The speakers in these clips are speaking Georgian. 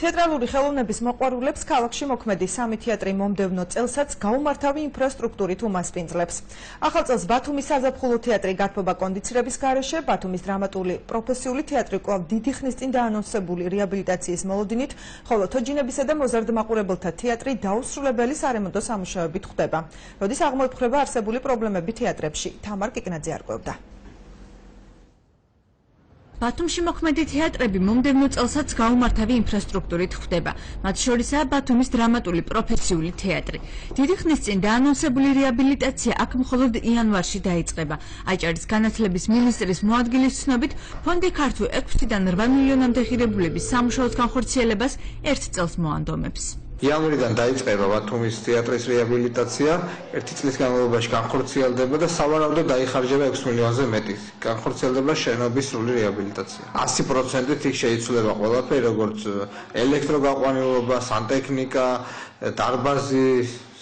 თეატრალური ხელოვნების მოყვარულებს ქალაქში მოქმედი სამი თეატრი მომდევნო წელსაც გაუმართავი ინფრასტრუქტურით უმასპინძლებს. ახალ წელს ბათუმის საზაფხულო თეატრი გათბობა კონდიცირების გარეშე, ბათუმის დრამატული პროფესიული თეატრი კვლავ დიდი ხნის წინ დაანონსებული რეაბილიტაციის მოლოდინით, ხოლო თოჯინებისა და მოზარდმაყურებელთა თეატრი დაუსრულებელი სარემონტო სამუშაოებით ხვდება. როდის აღმოიფხვრება არსებული პრობლემები თეატრებში, თამარ კიკნაძე არკვევდა. ბათუმში მოქმედი თეატრები მომდევნო წელსაც გაუმართავი ინფრასტრუქტურით ხვდება. მათ შორისაა ბათუმის დრამატული პროფესიული თეატრი. დიდი ხნის წინ დაანონსებული რეაბილიტაცია აქ მხოლოდ იანვარში დაიწყება. აჭარის განათლების მინისტრის მოადგილის ცნობით, ფონდი ქართულ 6-დან 8 მილიონამდე ღირებულების სამუშაოს განხორციელებას 1 წელს მოანდომებს. იანვრიდან დაიწყება ბათუმის თეატრის რეაბილიტაცია, 1 წლის განმავლობაში განხორციელდება და სავარაუდოდ დაიხარჯება 6 მილიონზე მეტი. განხორციელდება შენობის სრული რეაბილიტაცია. 100%-ით იქ შეიცვლება ყველაფერი, როგორც ელექტროგაყვანილობა, სანტექნიკა, დარბაზი,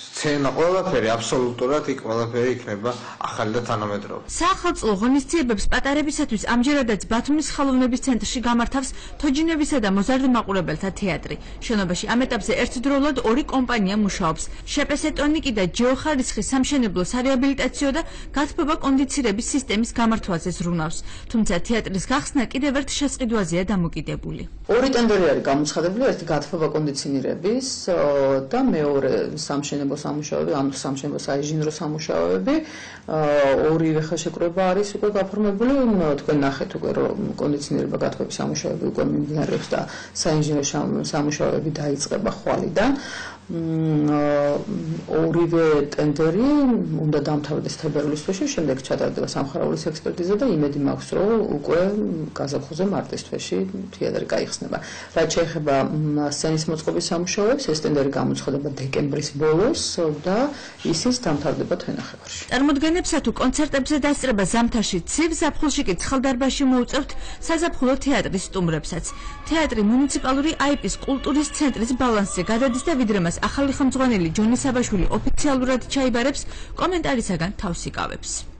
სცენა, ყველაფერი აბსოლუტურად იქ ყველაფერი იქნება ახალი და თანამედროვე. საახალწლო ღონისძიებებს პატარებისათვის ამჯერადაც ბათუმის ხელოვნების ცენტრში გამართავს თოჯინებისა და მოზარდმაყურებელთა თეატრი. შენობაში ამ ეტაპზე ერთდროულად 2 კომპანია მუშაობს. შეპესეტონიკი და ჯეოხარისხის სამშენებლო სარეაბილიტაციო და გათბობა კონდიცირების სისტემის გამართვაზე ზრუნავს. თუმცა თეატრის გახსნა კიდევ ერთ შესყიდვაზეა დამოკიდებული. 2 ტენდერი არის გამოცხადებული, ერთი გათბობა კონდიცირების და მეორე სამშენებლო სამუშაოები, ანუ სამშენებლო საინჟინრო სამუშაოები, ორივე ხელშეკრულება არის უკვე გაფორმებული. თქვენ ნახეთ უკვე რომ კონდიციონირება გათბობის სამუშაოები უკვე მიმდინარეობს და საინჟინრო სამუშაოები დაიწყება ხვალიდან. ორივე ტენდერი უნდა დამთავრდეს თებერვლის თვეში, შემდეგ ჩატარდება სამხარაულის ექსპერტიზა და იმედი მაქვს, რომ უკვე გაზაფხულზე მარტის თვეში თეატრი გაიხსნება. რაც შეეხება სცენის მოწყობის სამუშაოებს, ეს ტენდერი გამოცხადება დეკემბრის ბოლოს და ისიც დამთავრდება თვენახევარში. წარმოდგენებსა თუ კონცერტებზე დასწრება ზამთარში ცივ ზაფხულში კი ცხელდარბაზში მოუწევთ საზაფხულო თეატრის სტუმრებსაც. თეატრი მუნიციპალური აიპის კულტურის ცენტრის ბალანსზე გადადის და ვიდრე მას ახალი ხელმძღვანელი ჯონი საბაშვილი ოფიციალურად ჩაიბარებს, კომენტარისაგან თავს იკავებს.